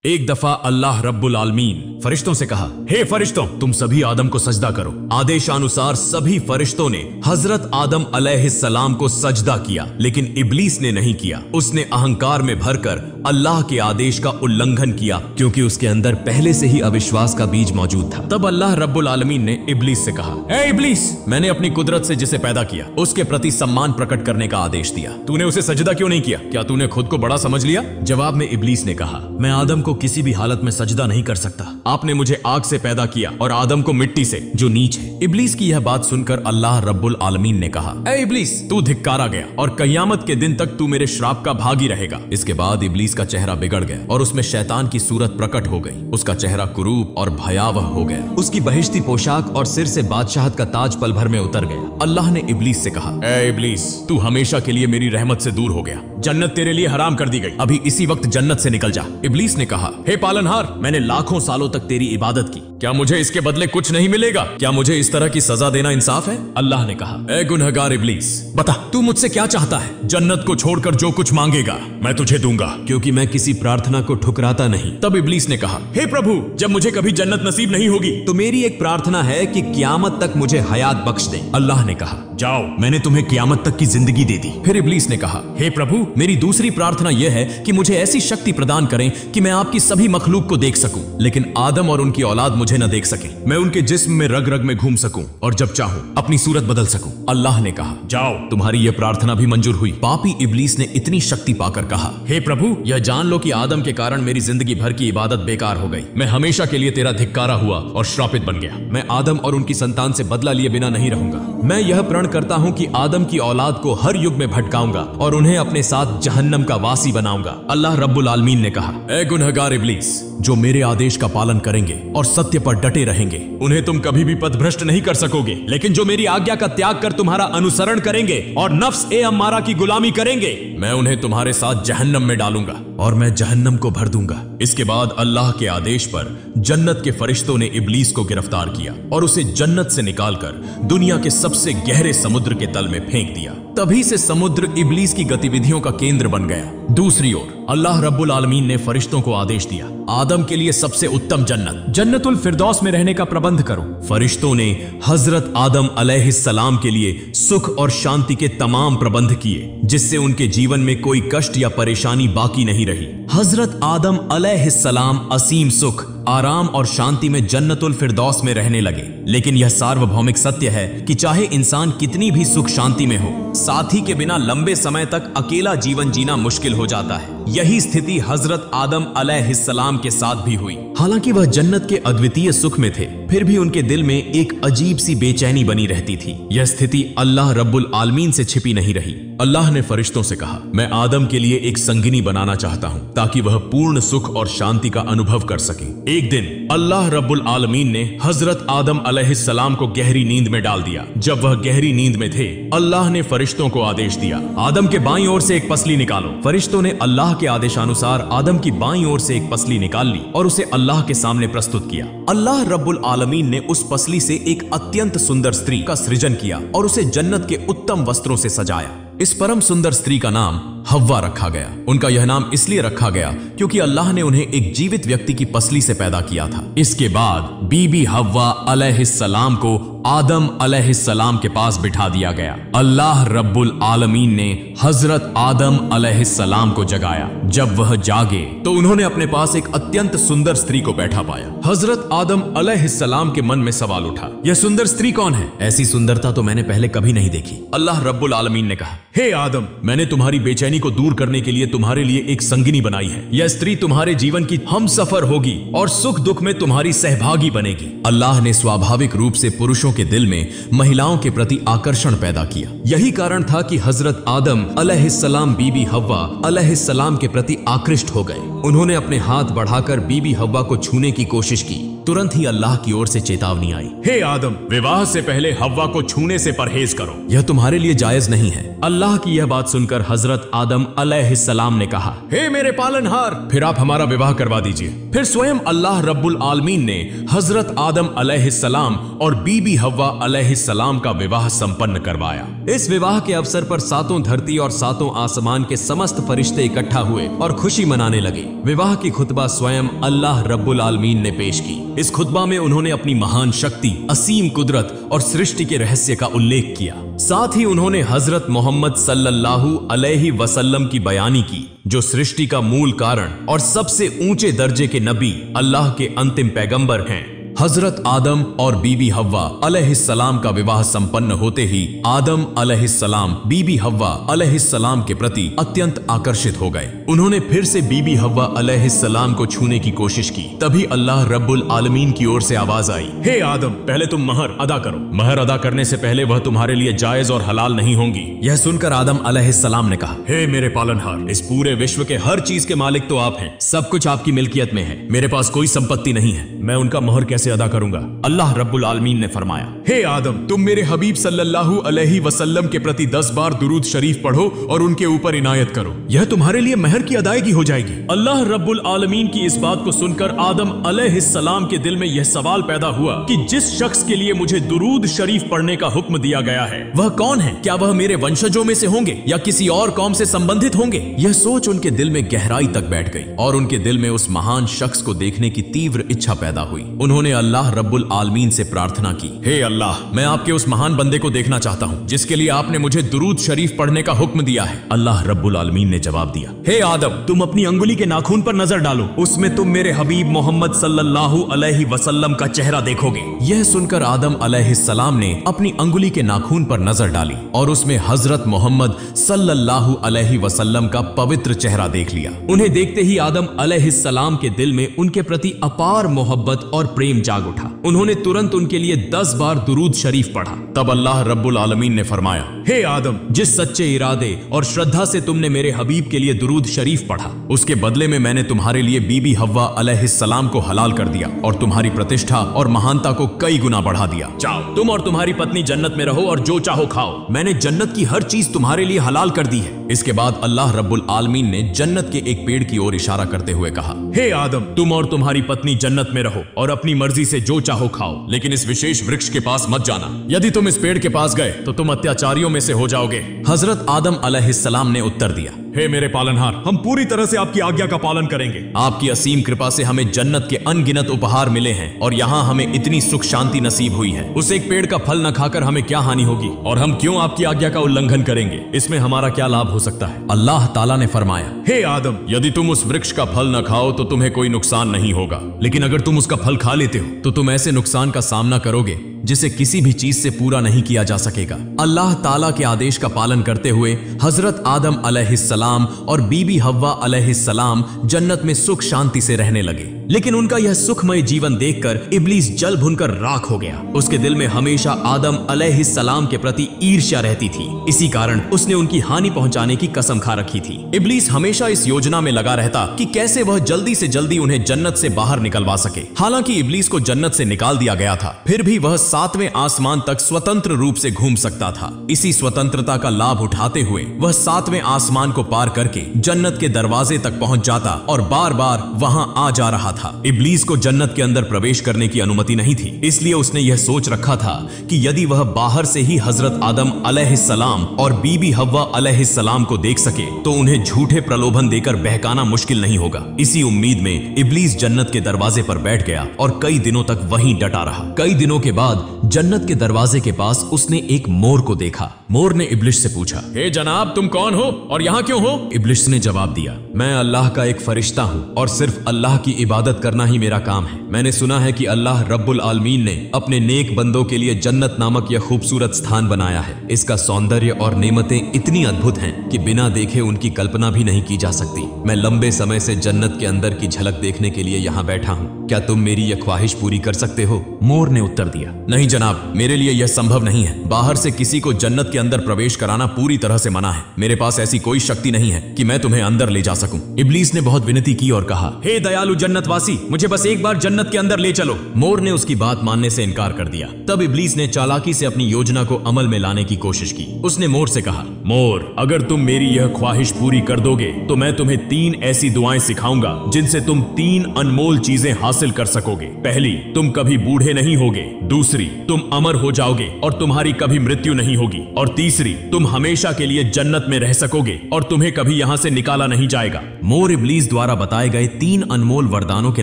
एक दफा अल्लाह रब्बुल आलमीन फरिश्तों से कहा, हे फरिश्तों, तुम सभी आदम को सजदा करो। आदेशानुसार सभी फरिश्तों ने हजरत आदम अलैहिस्सलाम को सजदा किया, लेकिन इब्लीस ने नहीं किया। उसने अहंकार में भरकर अल्लाह के आदेश का उल्लंघन किया, क्योंकि उसके अंदर पहले से ही अविश्वास का बीज मौजूद था। तब अल्लाह रब्बुल आलमीन ने इब्लीस से कहा, ए इब्लीस, मैंने अपनी कुदरत से जिसे पैदा किया उसके प्रति सम्मान प्रकट करने का आदेश दिया, तूने उसे सजदा क्यों नहीं किया? क्या तूने खुद को बड़ा समझ लिया? जवाब में इब्लीस ने कहा, मैं आदम को किसी भी हालत में सजदा नहीं कर सकता। आपने मुझे आग से पैदा किया और आदम को मिट्टी से, जो नीच है। इब्लीस की यह बात सुनकर अल्लाह रब्बुल आलमीन ने कहा, ए इब्लीस, तू धिक्कारा गया और कयामत के दिन तक तू मेरे श्राप का भागी रहेगा। इसके बाद इब्लीस का चेहरा बिगड़ गया और उसमें शैतान की सूरत प्रकट हो गई। उसका चेहरा कुरूप और भयावह हो गया। उसकी बहिश्ती पोशाक और सिर से बादशाहत का ताज पल भर में उतर गया। अल्लाह ने इब्लीस से कहा, ए इब्लीस, तू हमेशा के लिए मेरी रहमत से दूर हो गया। जन्नत तेरे लिए हराम कर दी गई। अभी इसी वक्त जन्नत से निकल जा। इब्लीस ने कहा, हे पालनहार, मैंने लाखों सालों तक तेरी इबादत की, क्या मुझे इसके बदले कुछ नहीं मिलेगा? क्या मुझे इस तरह की सजा देना इंसाफ है? अल्लाह ने कहा, ए गुनहगार इब्लीस, बता तू मुझसे क्या चाहता है? जन्नत को छोड़कर जो कुछ मांगेगा मैं तुझे दूंगा, क्योंकि मैं किसी प्रार्थना को ठुकराता नहीं। तब इब्लीस ने कहा, हे प्रभु, जब मुझे कभी जन्नत नसीब नहीं होगी तो मेरी एक प्रार्थना है कि क़यामत तक मुझे हयात बख्श दे। अल्लाह ने कहा, जाओ, मैंने तुम्हें क़यामत तक की जिंदगी दे दी। फिर इब्लीस ने कहा, हे प्रभु, मेरी दूसरी प्रार्थना यह है कि मुझे ऐसी शक्ति प्रदान करें कि मैं आपकी सभी मखलूक को देख सकूं, लेकिन आदम और उनकी औलाद मुझे न देख सके। मैं उनके जिस्म में रग रग में घूम सकूं और जब चाहूं अपनी सूरत बदल सकूं। अल्लाह ने कहा, जाओ, तुम्हारी यह प्रार्थना भी मंजूर हुई। पापी इब्लीस ने इतनी शक्ति पाकर कहा, हे प्रभु, यह जान लो कि आदम के कारण मेरी जिंदगी भर की इबादत बेकार हो गई। मैं हमेशा के लिए तेरा धिक्कारा हुआ और श्रापित बन गया। मैं आदम और उनकी संतान से बदला लिए बिना नहीं रहूंगा। मैं यह प्रण करता हूं कि आदम की औलाद को हर युग में भटकाऊंगा और उन्हें अपने साथ जहन्नम का वासी बनाऊंगा। अल्लाह रब्बुल आलमीन ने कहा, ए गुनहगार इब्लीस, जो मेरे आदेश का पालन करेंगे और सत्य पर डटे रहेंगे उन्हें तुम कभी भी पथभ्रष्ट नहीं कर सकोगे, लेकिन जो मेरी आज्ञा का त्याग कर तुम्हारा अनुसरण करेंगे और नफ्स ए अम्मारा की गुलामी करेंगे, मैं उन्हें तुम्हारे साथ जहन्नम में डालूंगा और मैं जहन्नम को भर दूंगा। इसके बाद अल्लाह के आदेश पर जन्नत के फरिश्तों ने इब्लीस को गिरफ्तार किया और उसे जन्नत से निकालकर दुनिया के सबसे गहरे समुद्र के तल में फेंक दिया। तभी से समुद्र इब्लीस की गतिविधियों का केंद्र बन गया। दूसरी ओर अल्लाह रब्बुल आलमीन ने फरिश्तों को आदेश दिया, आदम के लिए सबसे उत्तम जन्नतुल फिरदौस में रहने का प्रबंध करो। फरिश्तों ने हजरत आदम अलैहिस्सलाम के लिए सुख और शांति के तमाम प्रबंध किए, जिससे उनके जीवन में कोई कष्ट या परेशानी बाकी नहीं रही। हजरत आदम अलैहिस्सलाम असीम सुख, आराम और शांति में जन्नतुल फिरदौस में रहने लगे। लेकिन यह सार्वभौमिक सत्य है कि चाहे इंसान कितनी भी सुख शांति में हो, साथी के बिना लंबे समय तक अकेला जीवन जीना मुश्किल हो जाता है। यही स्थिति हजरत आदम अलैहिस्सलाम के साथ भी हुई। हालांकि वह जन्नत के अद्वितीय सुख में थे, फिर भी उनके दिल में एक अजीब सी बेचैनी बनी रहती थी। यह स्थिति अल्लाह रब्बुल आलमीन से छिपी नहीं रही। अल्लाह ने फरिश्तों से कहा, मैं आदम के लिए एक संगिनी बनाना चाहता हूं ताकि वह पूर्ण सुख और शांति का अनुभव कर सके। एक दिन अल्लाह रब्बुल आलमीन ने हजरत आदम अलैहिस्सलाम को गहरी नींद में डाल दिया। जब वह गहरी नींद में थे, अल्लाह ने फरिश्तों को आदेश दिया, आदम के बाईं ओर से एक पसली निकालो। फरिश्तों ने अल्लाह के आदेशानुसार आदम की बाईं ओर से एक पसली निकाल ली और उसे अल्लाह के सामने प्रस्तुत किया। अल्लाह रब्बुल आलमीन ने उस पसली से एक अत्यंत सुंदर स्त्री का सृजन किया और उसे जन्नत के उत्तम वस्त्रों से सजाया। इस परम सुंदर स्त्री का नाम हव्वा रखा गया। उनका यह नाम इसलिए रखा गया क्योंकि अल्लाह ने उन्हें एक जीवित व्यक्ति की पसली से पैदा किया था। इसके बाद बीबी हव्वा अलैहिस्सलाम को आदम अलैहिस्सलाम के पास बिठा दिया गया। अल्लाह रब्बुल आलमीन ने हजरत आदम अलैहिस्सलाम को जगाया। जब वह जागे तो उन्होंने अपने पास एक अत्यंत सुंदर स्त्री को बैठा पाया। हजरत आदम अलैहिस्सलाम के मन में सवाल उठा, यह सुंदर स्त्री कौन है? ऐसी सुंदरता तो मैंने पहले कभी नहीं देखी। अल्लाह रब्बुल आलमीन ने कहा, हे आदम, मैंने तुम्हारी बेचैनी को दूर करने के लिए तुम्हारे लिए एक संगिनी बनाई है। यह स्त्री तुम्हारे जीवन की हमसफर होगी और सुख दुख में तुम्हारी सहभागी बनेगी। अल्लाह ने स्वाभाविक रूप से पुरुषों के दिल में महिलाओं के प्रति आकर्षण पैदा किया। यही कारण था कि हजरत आदम अलैहिस्सलाम बीबी हव्वा अलैहिस्सलाम के प्रति आकृष्ट हो गए। उन्होंने अपने हाथ बढ़ाकर बीबी हव्वा को छूने की कोशिश की, तुरंत ही अल्लाह की ओर से चेतावनी आई, हे आदम, विवाह से पहले हव्वा को छूने से परहेज करो, यह तुम्हारे लिए जायज नहीं है। अल्लाह की यह बात सुनकर हजरत आदम अलैहिस्सलाम ने कहा, हे मेरे पालनहार, फिर आप हमारा विवाह करवा दीजिए। फिर स्वयं अल्लाह रब्बुल आलमीन ने हजरत आदम अलैहिस्सलाम और बीबी हव्वा अलैहिस्सलाम का विवाह संपन्न करवाया। इस विवाह के अवसर पर सातों धरती और सातों आसमान के समस्त फरिश्ते इकट्ठा हुए और खुशी मनाने लगे। विवाह की खुतबा स्वयं अल्लाह रब्बुल आलमीन ने पेश की। इस खुतबा में उन्होंने अपनी महान शक्ति, असीम कुदरत और सृष्टि के रहस्य का उल्लेख किया। साथ ही उन्होंने हजरत मोहम्मद सल्लल्लाहु अलैहि वसल्लम की बयानी की, जो सृष्टि का मूल कारण और सबसे ऊंचे दर्जे के नबी, अल्लाह के अंतिम पैगंबर हैं। हजरत आदम और बीबी हव्वा अलैहिस्सलाम का विवाह संपन्न होते ही आदम अलैहिस्सलाम बीबी हव्वा अलैहिस्सलाम के प्रति अत्यंत आकर्षित हो गए। उन्होंने फिर से बीबी हव्वा अलैहिस्सलाम को छूने की कोशिश की। तभी अल्लाह रब्बुल आलमीन की ओर से आवाज आई, हे आदम, पहले तुम महर अदा करो। महर अदा करने से पहले वह तुम्हारे लिए जायज और हलाल नहीं होंगी। यह सुनकर आदम अलैहिस्सलाम ने कहा, हे मेरे पालनहार, इस पूरे विश्व के हर चीज के मालिक तो आप हैं। सब कुछ आपकी मिल्कियत में है, मेरे पास कोई संपत्ति नहीं है, मैं उनका महर कैसे अदा करूंगा? अल्लाह रब्बुल आलमीन ने फरमाया, हे आदम, तुम मेरे हबीब सल्लल्लाहु अलैहि वसल्लम के प्रति 10 बार दुरूद शरीफ पढ़ो और उनके ऊपर इनायत करो, यह तुम्हारे लिए महर की अदायगी हो जाएगी। अल्लाह रब्बुल आलमीन की इस बात को सुनकर आदम अलैहिस्सलाम के दिल में यह सवाल पैदा हुआ कि जिस शख्स के लिए मुझे दुरूद शरीफ पढ़ने का हुक्म दिया गया है, वह कौन है? क्या वह मेरे वंशजों में से होंगे या किसी और कौम से संबंधित होंगे? यह सोच उनके दिल में गहराई तक बैठ गई और उनके दिल में उस महान शख्स को देखने की तीव्र इच्छा पैदा हुई। उन्होंने अल्लाह रब्बुल आलमीन से प्रार्थना की, हे अल्लाह, मैं आपके उस महान बंदे को देखना चाहता हूँ जिसके लिए आपने मुझे दुरूद शरीफ पढ़ने का हुक्म दिया है। अल्लाह रब्बुल आलमीन ने जवाब दिया, हे आदम, तुम अपनी अंगुली के नाखून पर नजर डालो, उसमें तुम मेरे हबीब मोहम्मद सल्लल्लाहु अलैहि वसल्लम का चेहरा देखोगे। यह सुनकर आदम अलैहिस्सलाम ने अपनी अंगुली के नाखून पर नजर डाली और उसमें हजरत मोहम्मद सल्लल्लाहु अलैहि वसल्लम का पवित्र चेहरा देख लिया। उन्हें देखते ही आदम अलैहिस्सलाम के दिल में उनके प्रति अपार मोहब्बत और प्रेम जाग उठा। उन्होंने तुरंत उनके लिए 10 बार दुरूद शरीफ पढ़ा। तब अल्लाह रब्बुल आलमीन ने फरमाया, हे आदम, जिस सच्चे इरादे और श्रद्धा से तुमने मेरे हबीब के लिए दुरूद शरीफ पढ़ा, उसके बदले में मैंने तुम्हारे लिए बीबी हव्वा अलैहिस्सलाम को हलाल कर दिया और तुम्हारी प्रतिष्ठा और महानता को कई गुना बढ़ा दिया। जाओ, तुम और तुम्हारी पत्नी जन्नत में रहो और जो चाहो खाओ। मैंने जन्नत की हर चीज तुम्हारे लिए हलाल कर दी है। इसके बाद अल्लाह रब्बुल आलमीन ने जन्नत के एक पेड़ की ओर इशारा करते हुए कहा, हे आदम, तुम और तुम्हारी पत्नी जन्नत में रहो और अपनी मर्जी से जो चाहो खाओ, लेकिन इस विशेष वृक्ष के पास मत जाना। यदि तुम इस पेड़ के पास गए तो तुम अत्याचारियों में से हो जाओगे। हजरत आदम अलैहिस्सलाम ने उत्तर दिया, हे मेरे पालनहार, हम पूरी तरह से आपकी आज्ञा का पालन करेंगे। आपकी असीम कृपा से हमें जन्नत के अनगिनत उपहार मिले हैं और यहाँ हमें इतनी सुख शांति नसीब हुई है। उस एक पेड़ का फल न खाकर हमें क्या हानि होगी और हम क्यों आपकी आज्ञा का उल्लंघन करेंगे? इसमें हमारा क्या लाभ हो सकता है? अल्लाह ताला ने फरमाया, हे आदम, यदि तुम उस वृक्ष का फल न खाओ तो तुम्हें कोई नुकसान नहीं होगा, लेकिन अगर तुम उसका फल खा लेते हो तो तुम ऐसे नुकसान का सामना करोगे जिसे किसी भी चीज से पूरा नहीं किया जा सकेगा। अल्लाह ताला के आदेश का पालन करते हुए हजरत आदम अलैहिस्सलाम और बीबी हव्वा अलैहिस्सलाम जन्नत में सुख शांति से रहने लगे। लेकिन उनका यह सुखमय जीवन देखकर इब्लीस जल भुनकर राख हो गया। उसके दिल में हमेशा आदम अलैहिस्सलाम के प्रति ईर्ष्या रहती थी। इसी कारण उसने उनकी हानि पहुंचाने की कसम खा रखी थी। इब्लीस हमेशा इस योजना में लगा रहता कि कैसे वह जल्दी से जल्दी उन्हें जन्नत से बाहर निकलवा सके। हालांकि इब्लीस को जन्नत से निकाल दिया गया था, फिर भी वह 7वें आसमान तक स्वतंत्र रूप से घूम सकता था। इसी स्वतंत्रता का लाभ उठाते हुए वह 7वें आसमान को पार करके जन्नत के दरवाजे तक पहुंच जाता और बार बार वहां आ जा रहा था। इब्लीस को जन्नत के अंदर प्रवेश करने की अनुमति नहीं थी, इसलिए उसने यह सोच रखा था कि यदि वह बाहर से ही हजरत आदम अलैहिस्सलाम और बीबी हव्वा अलैहिस्सलाम को देख सके तो उन्हें झूठे प्रलोभन देकर बहकाना मुश्किल नहीं होगा। इसी उम्मीद में इब्लीस जन्नत के दरवाजे पर बैठ गया और कई दिनों तक वहीं डटा रहा। कई दिनों के बाद जन्नत के दरवाजे के पास उसने एक मोर को देखा। मोर ने इब्लिस से पूछा, हे जनाब, तुम कौन हो और यहाँ क्यों हो? इब्लिस ने जवाब दिया, मैं अल्लाह का एक फरिश्ता हूँ और सिर्फ अल्लाह की इबादत करना ही मेरा काम है। मैंने सुना है कि अल्लाह रब्बुल आलमीन ने अपने नेक बंदों के लिए जन्नत नामक यह खूबसूरत स्थान बनाया है। इसका सौंदर्य और नेमतें इतनी अद्भुत हैं कि बिना देखे उनकी कल्पना भी नहीं की जा सकती। मैं लंबे समय से जन्नत के अंदर की झलक देखने के लिए यहाँ बैठा हूँ। क्या तुम मेरी यह ख्वाहिश पूरी कर सकते हो? मोर ने उत्तर दिया, नहीं जनाब, मेरे लिए यह संभव नहीं है। बाहर से किसी को जन्नत के अंदर प्रवेश कराना पूरी तरह से मना है। मेरे पास ऐसी कोई शक्ति नहीं है कि मैं तुम्हें अंदर ले जा सकूं। इब्लीस ने बहुत विनती की और कहा, हे दयालु जन्नत स्वर्गवासी, मुझे बस एक बार जन्नत के अंदर ले चलो। मोर ने उसकी बात मानने से इनकार कर दिया। तब इब्लीस ने चालाकी से अपनी योजना को अमल में लाने की कोशिश की। उसने मोर से कहा, मोर, अगर तुम मेरी यह ख्वाहिश पूरी कर दोगे तो मैं तुम्हें 3 ऐसी दुआएं सिखाऊंगा जिनसे तुम 3 अनमोल चीजें हासिल कर सकोगे। पहली, तुम कभी बूढ़े नहीं होगे। दूसरी, तुम अमर हो जाओगे और तुम्हारी कभी मृत्यु नहीं होगी। और तीसरी, तुम हमेशा के लिए जन्नत में रह सकोगे और तुम्हें कभी यहां से निकाला नहीं जाएगा। मोर इब्लीस द्वारा बताए गए 3 अनमोल वरदानों के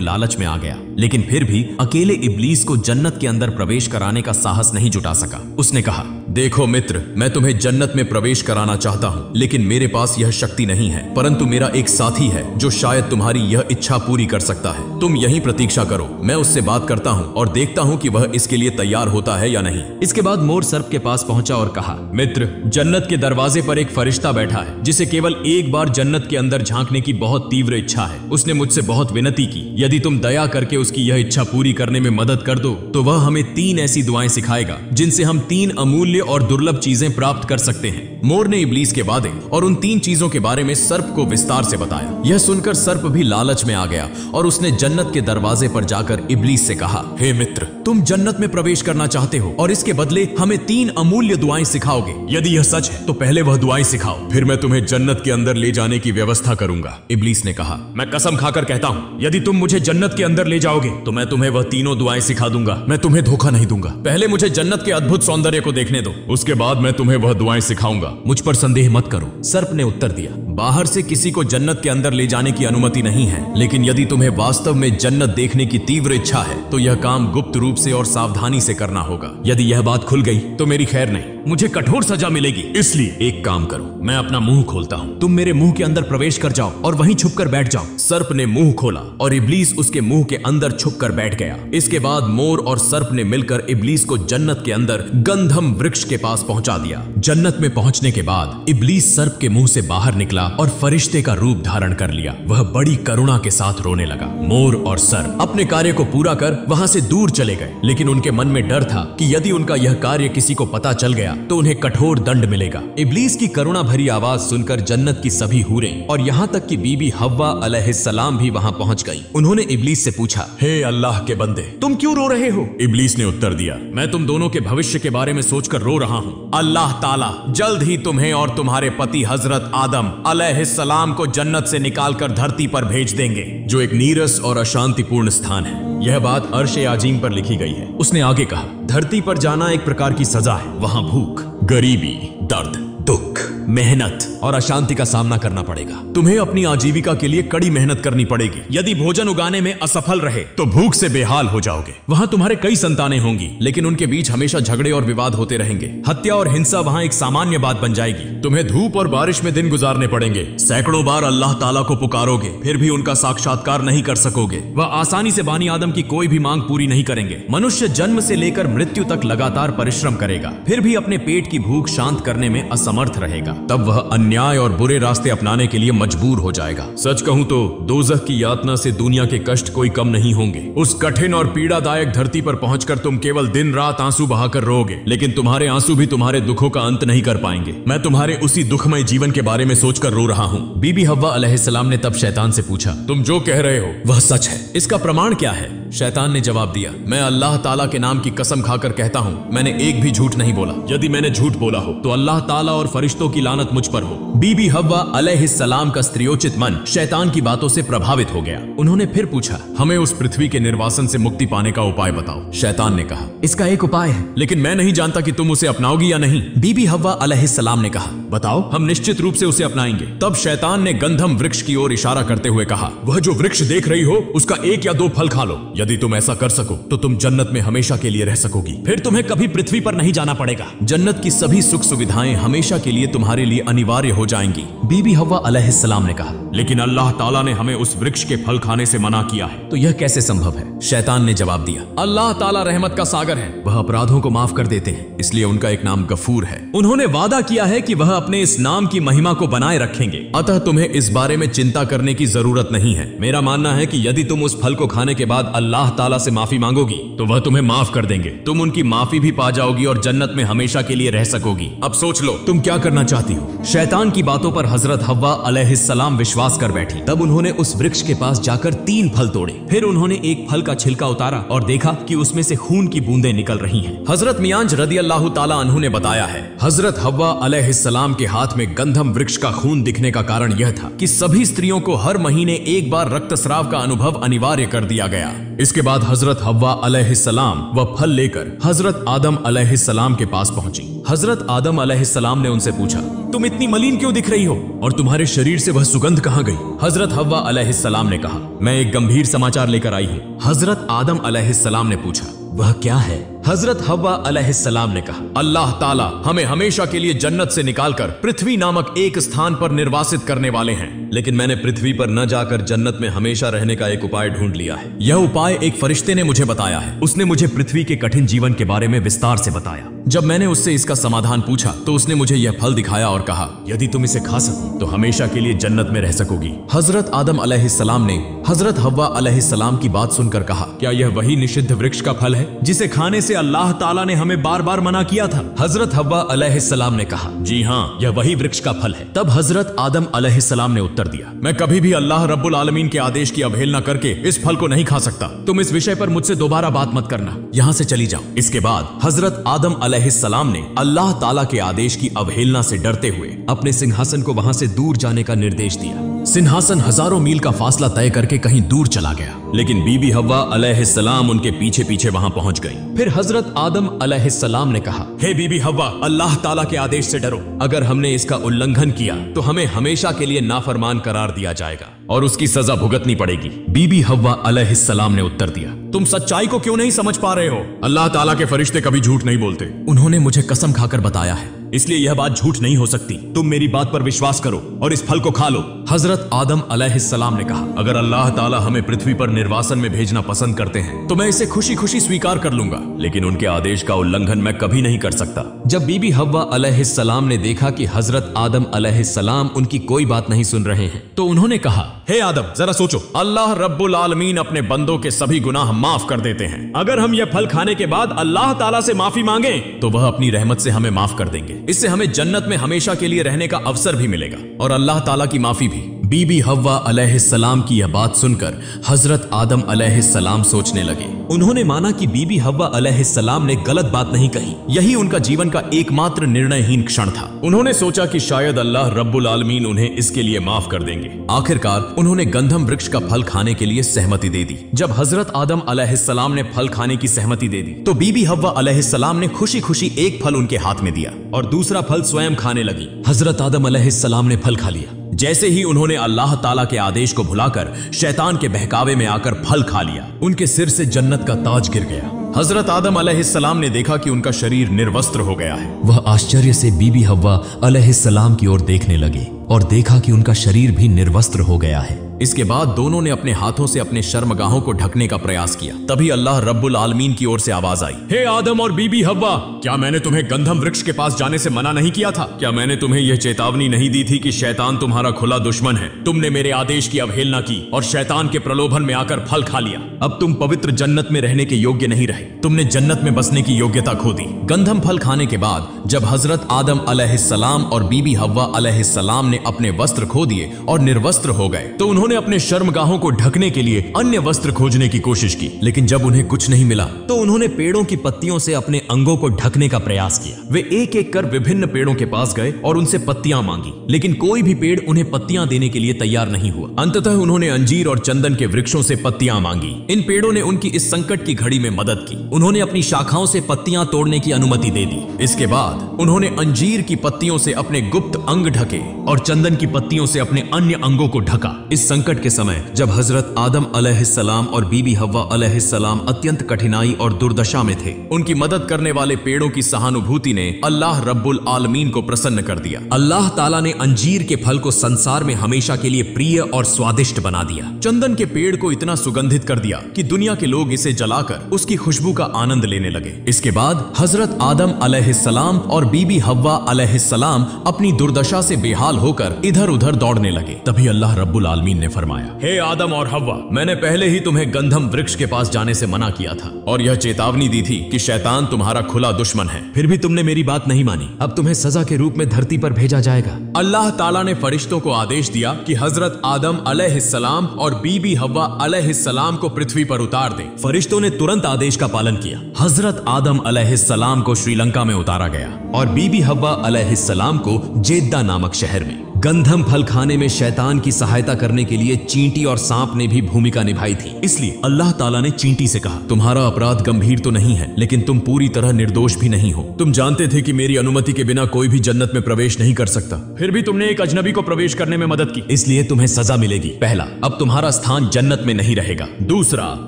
लालच में आ गया, लेकिन फिर भी अकेले इब्लीस को जन्नत के अंदर प्रवेश कराने का साहस नहीं जुटा सका। उसने कहा, देखो मित्र, मैं तुम्हें जन्नत में प्रवेश कराना चाहता हूं, लेकिन मेरे पास यह शक्ति नहीं है, परंतु मेरा एक साथी है जो शायद तुम्हारी यह इच्छा पूरी कर सकता है। तुम यहीं प्रतीक्षा करो, मैं उससे बात करता हूं और देखता हूं कि वह इसके लिए तैयार होता है या नहीं। इसके बाद मोर सर्प के पास पहुंचा और कहा, मित्र, जन्नत के दरवाजे पर एक फरिश्ता बैठा है जिसे केवल एक बार जन्नत के अंदर झांकने की बहुत तीव्र इच्छा है। उसने मुझसे बहुत विनती की, यदि तुम दया करके उसकी यह इच्छा पूरी करने में मदद कर दो तो वह हमें 3 ऐसी दुआएं सिखाएगा जिनसे हम 3 अमूल्य और दुर्लभ चीजें प्राप्त कर सकते हैं। मोर ने इब्लीस के वादे और उन 3 चीजों के बारे में सर्प को विस्तार से बताया। यह सुनकर सर्प भी लालच में आ गया और उसने जन्नत के दरवाजे पर जाकर इब्लीस से कहा, हे मित्र, तुम जन्नत में प्रवेश करना चाहते हो और इसके बदले हमें 3 अमूल्य दुआएं सिखाओगे। यदि यह सच है तो पहले वह दुआएं सिखाओ, फिर मैं तुम्हें जन्नत के अंदर ले जाने की व्यवस्था करूंगा। इब्लीस ने कहा, मैं कसम खाकर कहता हूं, यदि तुम मुझे जन्नत के अंदर ले जाओगे तो मैं तुम्हें वह तीनों दुआएं सिखा दूंगा। मैं तुम्हें धोखा नहीं दूंगा। पहले मुझे जन्नत के अद्भुत सौंदर्य को देखने दो, उसके बाद मैं तुम्हें वह दुआएं सिखाऊंगा। मुझ पर संदेह मत करो, सर्प ने उत्तर दिया। बाहर से किसी को जन्नत के अंदर ले जाने की अनुमति नहीं है, लेकिन यदि तुम्हें वास्तव में जन्नत देखने की तीव्र इच्छा है तो यह काम गुप्त रूप से और सावधानी से करना होगा। यदि यह बात खुल गई तो मेरी खैर नहीं, मुझे कठोर सजा मिलेगी। इसलिए एक काम करो, मैं अपना मुंह खोलता हूं, तुम मेरे मुंह के अंदर प्रवेश कर जाओ और वहीं छुपकर बैठ जाओ। सर्प ने मुंह खोला और इब्लीस उसके मुंह के अंदर छुपकर बैठ गया। इसके बाद मोर और सर्प ने मिलकर इब्लीस को जन्नत के अंदर गंधम वृक्ष के पास पहुंचा दिया। जन्नत में पहुंचने के बाद इब्लीस सर्प के मुंह से बाहर निकला और फरिश्ते का रूप धारण कर लिया। वह बड़ी करुणा के साथ रोने लगा। मोर और सर्प अपने कार्य को पूरा कर वहां से दूर चले गए, लेकिन उनके मन में डर था कि यदि उनका यह कार्य किसी को पता चल गया तो उन्हें कठोर दंड मिलेगा। इब्लीस की करुणा भरी आवाज सुनकर जन्नत की सभी हूरें और यहाँ तक कि बीबी हव्वा अलैहिस्सलाम भी वहां पहुंच गई। उन्होंने इब्लीस से पूछा, हे अल्लाह के बंदे, तुम क्यों रो रहे हो? इब्लीस ने उत्तर दिया, मैं तुम दोनों के भविष्य के बारे में सोचकर रो रहा हूँ। अल्लाह ताला जल्द ही तुम्हें और तुम्हारे पति हजरत आदम अलैहिस्सलाम को जन्नत से निकालकर धरती पर भेज देंगे, जो एक नीरस और अशांतिपूर्ण स्थान है। यह बात अर्श आजीम पर लिखी गई है। उसने आगे कहा, धरती पर जाना एक प्रकार की सजा है। वहां भूख, गरीबी, दर्द, दुख, मेहनत और अशांति का सामना करना पड़ेगा। तुम्हें अपनी आजीविका के लिए कड़ी मेहनत करनी पड़ेगी। यदि भोजन उगाने में असफल रहे तो भूख से बेहाल हो जाओगे। वहां तुम्हारे कई संतानें होंगी, लेकिन उनके बीच हमेशा झगड़े और विवाद होते रहेंगे। हत्या और हिंसा वहां एक सामान्य बात बन जाएगी। तुम्हें धूप और बारिश में दिन गुजारने पड़ेंगे। सैकड़ों बार अल्लाह ताला को पुकारोगे, फिर भी उनका साक्षात्कार नहीं कर सकोगे। वह आसानी से बानी आदम की कोई भी मांग पूरी नहीं करेंगे। मनुष्य जन्म से लेकर मृत्यु तक लगातार परिश्रम करेगा, फिर भी अपने पेट की भूख शांत करने में असमर्थ रहेगा। तब वह अन्याय और बुरे रास्ते अपनाने के लिए मजबूर हो जाएगा। सच कहूं तो दोज़ख की यातना से दुनिया के कष्ट कोई कम नहीं होंगे। उस कठिन और पीड़ादायक धरती पर पहुंचकर तुम केवल दिन रात आंसू बहाकर रोओगे, लेकिन तुम्हारे आंसू भी तुम्हारे दुखों का अंत नहीं कर पाएंगे। मैं तुम्हारे उसी दुखमय जीवन के बारे में सोचकर रो रहा हूं। बीबी हव्वा अलैहिस्सलाम ने तब शैतान से पूछा, तुम जो कह रहे हो वह सच है? इसका प्रमाण क्या है? शैतान ने जवाब दिया, मैं अल्लाह ताला के नाम की कसम खाकर कहता हूं, मैंने एक भी झूठ नहीं बोला। यदि मैंने झूठ बोला हो तो अल्लाह ताला और फरिश्तों की लानत मुझ पर हो। बीबी हव्वा अलैहिस्सलाम का स्त्रियोचित मन शैतान की बातों से प्रभावित हो गया। उन्होंने फिर पूछा, हमें उस पृथ्वी के निर्वासन से मुक्ति पाने का उपाय बताओ। शैतान ने कहा, इसका एक उपाय है, लेकिन मैं नहीं जानता कि तुम उसे अपनाओगी या नहीं। बीबी हव्वा अलैहिस्सलाम ने कहा, बताओ, हम निश्चित रूप से उसे अपनाएंगे। तब शैतान ने गंधम वृक्ष की ओर इशारा करते हुए कहा, वह जो वृक्ष देख रही हो उसका 1 या 2 फल खा लो। यदि तुम ऐसा कर सको तो तुम जन्नत में हमेशा के लिए रह सकोगी। फिर तुम्हें कभी पृथ्वी पर नहीं जाना पड़ेगा। जन्नत की सभी सुख सुविधाएं हमेशा के लिए तुम्हारे लिए अनिवार्य हो जाएंगी। बीबी हव्वा अलैहिस्सलाम ने कहा, लेकिन अल्लाह ताला ने हमें उस वृक्ष के फल खाने से मना किया है, तो यह कैसे संभव है? शैतान ने जवाब दिया, अल्लाह ताला रहमत का सागर है, वह अपराधों को माफ कर देते हैं, इसलिए उनका एक नाम गफूर है। उन्होंने वादा किया है कि वह अपने इस नाम की महिमा को बनाए रखेंगे, अतः तुम्हें इस बारे में चिंता करने की जरूरत नहीं है। मेरा मानना है कि यदि तुम उस फल को खाने के बाद अल्लाह ताला से माफी मांगोगी तो वह तुम्हें माफ कर देंगे। तुम उनकी माफी भी पा जाओगी और जन्नत में हमेशा के लिए रह सकोगी। अब सोच लो तुम क्या करना चाहती हो। शैतान की बातों पर हजरत हव्वा अलैहिस्सलाम विश्वास पास कर बैठी। तब उन्होंने उस वृक्ष के पास जाकर 3 फल तोड़े। फिर उन्होंने एक फल का छिलका उतारा और देखा कि उसमें से खून की बूंदें निकल रही हैं। हजरत मियांज रदियल्लाहु ताला अन्हु ने बताया है, हजरत हव्वा अलैहिस्सलाम के हाथ में गंधम वृक्ष का खून दिखने का कारण यह था कि सभी स्त्रियों को हर महीने एक बार रक्तस्राव का अनुभव अनिवार्य कर दिया गया। इसके बाद हजरत हव्वा अलैहिस्सलाम वह फल लेकर हजरत आदम अलैहिस्सलाम के पास पहुंची। हजरत आदम अलैहिस्सलाम ने उनसे पूछा, तुम इतनी मलिन क्यों दिख रही हो और तुम्हारे शरीर से वह सुगंध कहां गई? हजरत हव्वा अलैहिस्सलाम ने कहा, मैं एक गंभीर समाचार लेकर आई हूँ। हजरत आदम अलैहिस्सलाम ने पूछा, वह क्या है? हजरत हव्वा अलैहिस्सलाम ने कहा, अल्लाह ताला हमें हमेशा के लिए जन्नत से निकालकर पृथ्वी नामक एक स्थान पर निर्वासित करने वाले हैं, लेकिन मैंने पृथ्वी पर न जाकर जन्नत में हमेशा रहने का एक उपाय ढूंढ लिया है। यह उपाय एक फरिश्ते ने मुझे बताया है। उसने मुझे पृथ्वी के कठिन जीवन के बारे में विस्तार से बताया। जब मैंने उससे इसका समाधान पूछा तो उसने मुझे यह फल दिखाया और कहा, यदि तुम इसे खा सको तो हमेशा के लिए जन्नत में रह सकोगी। हजरत आदम अलैहिस्सलाम ने हजरत हव्वा अलैहिस्सलाम की बात सुनकर कहा, क्या यह वही निषिद्ध वृक्ष का फल है जिसे खाने से अल्लाह ताला ने हमें बार बार मना किया था? हजरत हव्वा अलैहिस्सलाम ने कहा, जी हाँ, यह वही वृक्ष का फल है। तब हजरत आदम अलैहिस्सलाम ने उत्तर दिया, मैं कभी भी अल्लाह रब्बुल आलमीन के आदेश की अवहेलना करके इस फल को नहीं खा सकता। तुम इस विषय पर मुझसे दोबारा बात मत करना, यहाँ से चली जाओ। इसके बाद हजरत आदम अलैहिस्सलाम ने अल्लाह ताला के आदेश की अवहेलना से डरते हुए अपने सिंहासन को वहां से दूर जाने का निर्देश दिया। सिंहासन हजारों मील का फासला तय करके कहीं दूर चला गया, लेकिन बीबी हव्वा अलैहिस्सलाम उनके पीछे पीछे वहां पहुंच गई। फिर हजरत आदम अलैहिस्सलाम ने कहा, हे बीबी हव्वा, अल्लाह ताला के आदेश से डरो। अगर हमने इसका उल्लंघन किया तो हमें हमेशा के लिए नाफरमान करार दिया जाएगा और उसकी सजा भुगतनी पड़ेगी। बीबी हव्वा अलैहिस्सलाम ने उत्तर दिया, तुम सच्चाई को क्यों नहीं समझ पा रहे हो? अल्लाह ताला के फरिश्ते कभी झूठ नहीं बोलते। उन्होंने मुझे कसम खाकर बताया है, इसलिए यह बात झूठ नहीं हो सकती। तुम मेरी बात पर विश्वास करो और इस फल को खा लो। हजरत आदम अलैहिस्सलाम ने कहा, अगर अल्लाह ताला हमें पृथ्वी पर निर्वासन में भेजना पसंद करते हैं तो मैं इसे खुशी खुशी स्वीकार कर लूंगा, लेकिन उनके आदेश का उल्लंघन मैं कभी नहीं कर सकता। जब बीबी हव्वा अलैहिस्सलाम ने देखा कि हजरत आदम अलैहिस्सलाम उनकी कोई बात नहीं सुन रहे हैं तो उन्होंने कहा, हे आदम, जरा सोचो, अल्लाह रब्बुल आलमीन अपने बंदों के सभी गुनाह माफ कर देते हैं। अगर हम यह फल खाने के बाद अल्लाह ताला से माफी मांगे तो वह अपनी रहमत से हमें माफ कर देंगे। इससे हमें जन्नत में हमेशा के लिए रहने का अवसर भी मिलेगा और अल्लाह ताला की माफी भी। बीबी हव्वा अलैहिस्सलाम की यह बात सुनकर हजरत आदम अलैहिस्सलाम सोचने लगे। उन्होंने माना कि बीबी हव्वा अलैहिस्सलाम ने गलत बात नहीं कही। यही उनका जीवन का एकमात्र निर्णयहीन क्षण था। उन्होंने सोचा कि शायद अल्लाह रब्बुल आलमीन उन्हें इसके लिए माफ कर देंगे। आखिरकार उन्होंने गंधम वृक्ष का फल खाने के लिए सहमति दे दी। जब हजरत आदम अलैहिस्सलाम ने फल खाने की सहमति दे दी तो बीबी हव्वा अलैहिस्सलाम ने खुशी खुशी एक फल उनके हाथ में दिया और दूसरा फल स्वयं खाने लगी। हजरत आदम अलैहिस्सलाम ने फल खा लिया। जैसे ही उन्होंने अल्लाह ताला के आदेश को भुलाकर शैतान के बहकावे में आकर फल खा लिया, उनके सिर से जन्नत का ताज गिर गया। हजरत आदम अलैहिस्सलाम ने देखा कि उनका शरीर निर्वस्त्र हो गया है। वह आश्चर्य से बीबी हव्वा अलैहिस्सलाम की ओर देखने लगे और देखा कि उनका शरीर भी निर्वस्त्र हो गया है। इसके बाद दोनों ने अपने हाथों से अपने शर्मगाहों को ढकने का प्रयास किया। तभी अल्लाह रब्बुल आलमीन की ओर से आवाज आई, हे आदम और बीबी हव्वा, क्या मैंने तुम्हें गंधम वृक्ष के पास जाने से मना नहीं किया था? क्या मैंने तुम्हें यह चेतावनी नहीं दी थी कि शैतान तुम्हारा खुला दुश्मन है? तुमने मेरे आदेश की अवहेलना की और शैतान के प्रलोभन में आकर फल खा लिया। अब तुम पवित्र जन्नत में रहने के योग्य नहीं रहे। तुमने जन्नत में बसने की योग्यता खो दी। गंधम फल खाने के बाद जब हजरत आदम अलैहिस्सलाम और बीबी हव्वा अलैहिस्सलाम ने अपने वस्त्र खो दिए और निर्वस्त्र हो गए तो उन्होंने अपने शर्मगाहों को ढकने के लिए अन्य वस्त्र खोजने की कोशिश की, लेकिन जब उन्हें कुछ नहीं मिला तो उन्होंने पेड़ों की पत्तियों से अपने अंगों को ढकने का प्रयास किया। वे एक एक कर विभिन्न पेड़ों के पास गए और उनसे पत्तियां मांगी, लेकिन कोई भी पेड़ उन्हें पत्तियां देने के लिए तैयार नहीं हुआ। अंततः उन्होंने अंजीर और चंदन के वृक्षों से पत्तियां मांगी। इन पेड़ों ने उनकी इस संकट की घड़ी में मदद की। उन्होंने अपनी शाखाओं से पत्तियां तोड़ने की अनुमति दे दी। इसके बाद उन्होंने अंजीर की पत्तियों से अपने गुप्त अंग ढके और चंदन की पत्तियों से अपने अन्य अंगों को ढका। इस संकट के समय जब हजरत आदम अलैहिस्सलाम और बीबी हव्वा अलैहिस्सलाम अत्यंत कठिनाई और दुर्दशा में थे, उनकी मदद करने वाले पेड़ों की सहानुभूति ने अल्लाह रब्बुल आलमीन को प्रसन्न कर दिया। अल्लाह ताला ने अंजीर के फल को संसार में हमेशा के लिए प्रिय और स्वादिष्ट बना दिया। चंदन के पेड़ को इतना सुगंधित कर दिया कि दुनिया के लोग इसे जलाकर उसकी खुशबू का आनंद लेने लगे। इसके बाद हजरत आदम अलैहिस्सलाम और बीबी हव्वा अलैहिस्सलाम अपनी दुर्दशा से बेहाल होकर इधर उधर दौड़ने लगे। तभी अल्लाह रब्बुल आलमीन ने ने फरमाया, हे आदम और हव्वा, मैंने पहले ही तुम्हें गंधम वृक्ष के पास जाने से मना किया था और यह चेतावनी दी थी कि शैतान तुम्हारा खुला दुश्मन है। फिर भी तुमने मेरी बात नहीं मानी। अब तुम्हें सजा के रूप में धरती पर भेजा जाएगा। अल्लाह ताला ने फरिश्तों को आदेश दिया कि हजरत आदम अलैहिस्सलाम और बीबी हव्वा अलैहिस्सलाम को पृथ्वी पर उतार दें। फरिश्तों ने तुरंत आदेश का पालन किया। हजरत आदम अलैहिस्सलाम को श्रीलंका में उतारा गया और बीबी हव्वा अलैहिस्सलाम को जेद्दा नामक शहर में। गंधम फल खाने में शैतान की सहायता करने के लिए चींटी और सांप ने भी भूमिका निभाई थी। इसलिए अल्लाह ताला ने चींटी से कहा, तुम्हारा अपराध गंभीर तो नहीं है, लेकिन तुम पूरी तरह निर्दोष भी नहीं हो। तुम जानते थे कि मेरी अनुमति के बिना कोई भी जन्नत में प्रवेश नहीं कर सकता, फिर भी तुमने एक अजनबी को प्रवेश करने में मदद की, इसलिए तुम्हें सजा मिलेगी। पहला, अब तुम्हारा स्थान जन्नत में नहीं रहेगा। दूसरा,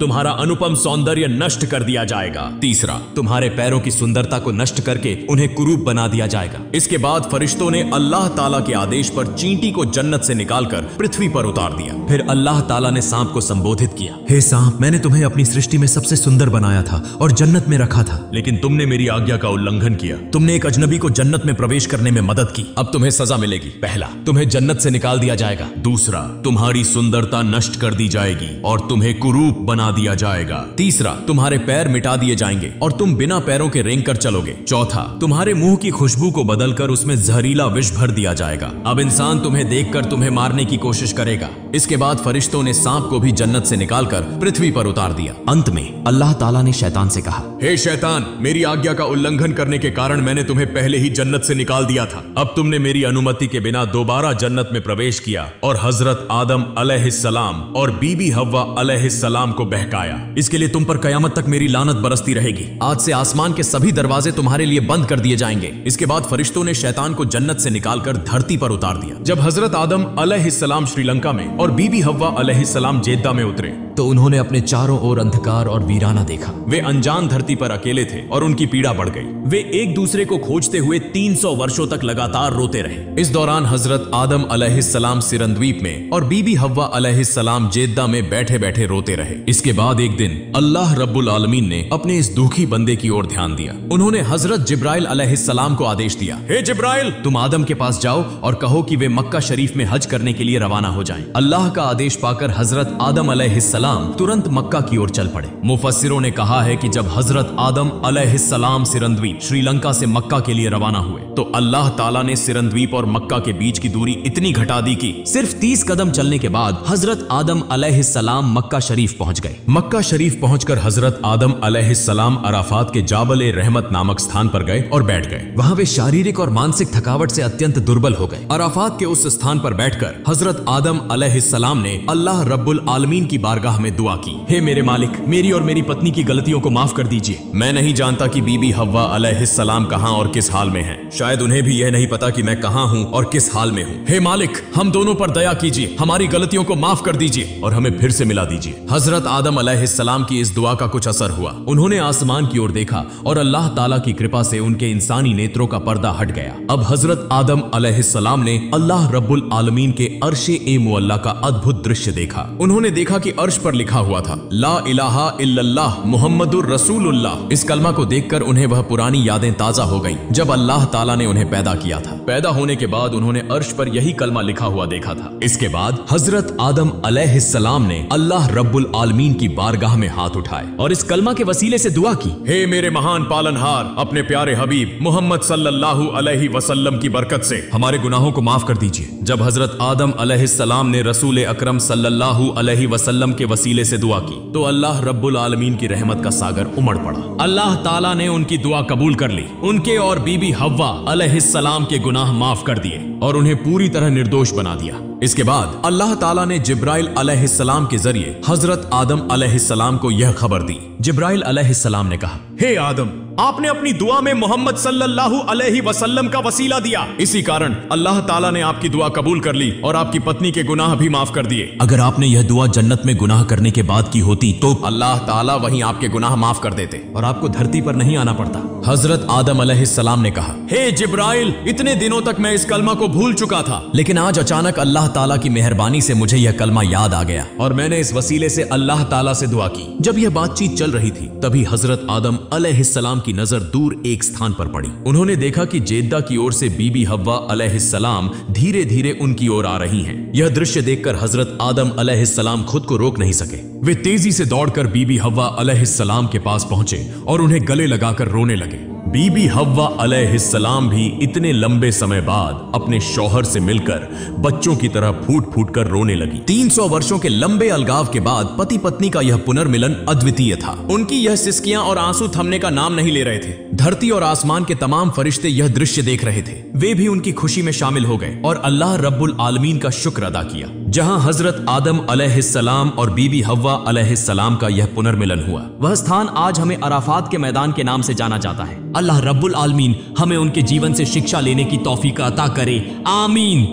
तुम्हारा अनुपम सौंदर्य नष्ट कर दिया जाएगा। तीसरा, तुम्हारे पैरों की सुंदरता को नष्ट करके उन्हें कुरूप बना दिया जाएगा। इसके बाद फरिश्तों ने अल्लाह ताला के आदेश पर चींटी को जन्नत से निकालकर पृथ्वी पर उतार दिया। फिर अल्लाह ताला ने सांप को संबोधित किया, हे सांप, मैंने तुम्हें अपनी सृष्टि में सबसे सुंदर बनाया था और जन्नत में रखा था, लेकिन तुमने मेरी आज्ञा का उल्लंघन किया। तुमने एक अजनबी को जन्नत में प्रवेश करने में मदद की। अब तुम्हें सजा मिलेगी। पहला, तुम्हें जन्नत से निकाल दिया जाएगा। दूसरा, तुम्हारी सुंदरता नष्ट कर दी जाएगी और तुम्हें कुरूप बना दिया जाएगा। तीसरा, तुम्हारे पैर मिटा दिए जाएंगे और तुम बिना पैरों के रेंग कर चलोगे। चौथा, तुम्हारे मुंह की खुशबू को बदलकर उसमें जहरीला विष भर दिया जाएगा। अब इंसान तुम्हें देखकर तुम्हें मारने की कोशिश करेगा। इसके बाद फरिश्तों ने सांप को भी जन्नत से निकालकर पृथ्वी पर उतार दिया। अंत में अल्लाह ताला ने शैतान से कहा, हे शैतान, मेरी आज्ञा का उल्लंघन करने के कारण मैंने तुम्हें पहले ही जन्नत से निकाल दिया था। अब तुमने मेरी अनुमति के बिना दोबारा जन्नत में प्रवेश किया और हजरत आदम अलैहिस्सलाम और बीबी हव्वा अलैहिस्सलाम को बहकाया। इसके लिए तुम पर कयामत तक मेरी लानत बरसती रहेगी। आज से आसमान के सभी दरवाजे तुम्हारे लिए बंद कर दिए जाएंगे। इसके बाद फरिश्तों ने शैतान को जन्नत से निकालकर धरती पर उतार दिया। जब हजरत आदम अलैहिस्सलाम श्रीलंका में और बीबी हव्वा अलैहिस्सलाम जेद्दा में उतरे तो उन्होंने अपने चारों ओर अंधकार और वीराना देखा। वे अनजान धरती पर अकेले थे और उनकी पीड़ा बढ़ गई। वे एक दूसरे को खोजते हुए 300 वर्षों तक लगातार रोते रहे। इस दौरान हजरत आदम अलैहिस्सलाम सिरंद्वीप में और बीबी हव्वा अलैहिस्सलाम जेद्दा में बैठे बैठे रोते रहे। इसके बाद एक दिन अल्लाह रब्बुल आलमीन ने अपने इस दुखी बंदे की ओर ध्यान दिया। उन्होंने हजरत जिब्राइल अलैहिस्सलाम को आदेश दिया, हे जिब्राइल, तुम आदम के पास जाओ और कहो कि वे मक्का शरीफ में हज करने के लिए रवाना हो जाएं। अल्लाह का आदेश पाकर हजरत आदम अलैहिस्सलाम तुरंत मक्का की ओर चल पड़े। मुफस्सिरों ने कहा है कि जब हजरत आदम अलैहिस्सलाम सिरंद्वीप श्रीलंका से मक्का के लिए रवाना हुए तो अल्लाह ताला ने सिरंद्वीप और मक्का के बीच की दूरी इतनी घटा दी कि सिर्फ 30 कदम चलने के बाद हजरत आदम अलैहिस्सलाम मक्का शरीफ पहुंच गए। मक्का शरीफ पहुंचकर हजरत आदम अलैहिस्सलाम अराफात के जाबल रहमत नामक स्थान पर गए और बैठ गए। वहां वे शारीरिक और मानसिक थकावट से अत्यंत दुर्बल हो गए। अराफात के उस स्थान पर बैठकर हजरत आदम अलैहिस्सलाम ने अल्लाह रब्बुल आलमीन की बारगाह में दुआ की, हे मेरे मालिक, मेरी और मेरी पत्नी की गलतियों को माफ कर दीजिए। मैं नहीं जानता कि बीबी हव्वा अलैहिस्सलाम कहां और किस हाल में हैं। शायद उन्हें भी यह नहीं पता कि मैं कहां हूं और किस हाल में हूं। हे मालिक, हम दोनों पर दया कीजिए, हमारी गलतियों को माफ कर दीजिए और हमें फिर से मिला दीजिए। हजरत आदम अलैहिस्सलाम की इस दुआ का कुछ असर हुआ। उन्होंने आसमान की ओर देखा और अल्लाह ताला की कृपा से उनके इंसानी नेत्रों का पर्दा हट गया। अब हजरत आदम अलैहिस्सलाम ने अल्लाह रब्बुल आलमीन के अर्शे ए मुअल्ला का अद्भुत दृश्य देखा। उन्होंने देखा कि अर्श पर लिखा हुआ था, ला इलाहा इल्लल्लाह मुहम्मदुर रसूलुल्लाह। इस कलमा को देखकर उन्हें वह पुरानी यादें ताजा हो गईं जब अल्लाह ताला ने उन्हें पैदा किया था। पैदा होने के बाद उन्होंने अर्श पर यही कलमा लिखा हुआ देखा था। इसके बाद हजरत आदम अलैहिस्सलाम ने अल्लाह रब्बुल आलमीन की बारगाह में हाथ उठाए और इस कलमा के वसीले से दुआ की, हे मेरे महान पालनहार, अपने प्यारे हबीब मोहम्मद सल्लल्लाहु अलैहि वसल्लम की बरकत से हमारे गुनाहों को माफ कर दीजिए। जब हजरत आदम अलैहिस्सलाम ने रसूल अकरम सल्लल्लाहु अलैहि वसल्लम के वसीले से दुआ की तो अल्लाह रब्बुल आलमीन की रहमत का सागर उमड़ पड़ा। अल्लाह ताला ने उनकी दुआ कबूल कर ली। उनके और बीबी हव्वा अलैहिस्सलाम के गुनाह माफ कर दिए और उन्हें पूरी तरह निर्दोष बना दिया। इसके बाद अल्लाह ताला ने जिब्राइल अलैहिस्सलाम के जरिए हजरत आदम अलैहिस्सलाम को यह खबर दी। जिब्राइल अलैहिस्सलाम ने कहा, हे आदम, आपने अपनी दुआ में मोहम्मद सल्लल्लाहु अलैहि वसल्लम का वसीला दिया। इसी कारण अल्लाह ताला ने आपकी दुआ कबूल कर ली और आपकी पत्नी के गुनाह भी माफ कर दिए। अगर आपने यह दुआ जन्नत में गुनाह करने के बाद की होती तो अल्लाह ताला वहीं आपके गुनाह माफ कर देते और आपको धरती पर नहीं आना पड़ता। हजरत आदम अलैहिस्सलाम ने कहा, हे जिब्राइल, इतने दिनों तक मैं इस कलमा को भूल चुका था, लेकिन आज अचानक अल्लाह ताला की मेहरबानी से मुझे यह कलमा याद आ गया और मैंने इस वसीले से अल्लाह ताला से दुआ की। जब यह बातचीत चल रही थी तभी हजरत आदम अलैहिस्सलाम की नजर दूर एक स्थान पर पड़ी। उन्होंने देखा कि जेद्दा की ओर से बीबी हव्वा अलैहिस्सलाम धीरे धीरे उनकी ओर आ रही हैं। यह दृश्य देखकर हजरत आदम अलैहिस्सलाम खुद को रोक नहीं सके। वे तेजी से दौड़कर बीबी हव्वा अलैहिस्सलाम के पास पहुंचे और उन्हें गले लगाकर रोने लगे। बीबी हव्वा अलैहिस्सलाम भी इतने लंबे समय बाद अपने शौहर से मिलकर बच्चों की तरह फूट फूट कर रोने लगी। 300 वर्षों के लंबे अलगाव के बाद पति पत्नी का यह पुनर्मिलन अद्वितीय था। उनकी यह सिसकियां और आंसू थमने का नाम नहीं ले रहे थे। धरती और आसमान के तमाम फरिश्ते यह दृश्य देख रहे थे। वे भी उनकी खुशी में शामिल हो गए और अल्लाह रब्बुल आलमीन का शुक्र अदा किया। जहां हजरत आदम अलैहिस्सलाम और बीबी हव्वा अलैहिस्सलाम का यह पुनर्मिलन हुआ, वह स्थान आज हमें अराफात के मैदान के नाम से जाना जाता है। अल्लाह रब्बुल आलमीन हमें उनके जीवन से शिक्षा लेने की तौफीक अता करे, आमीन।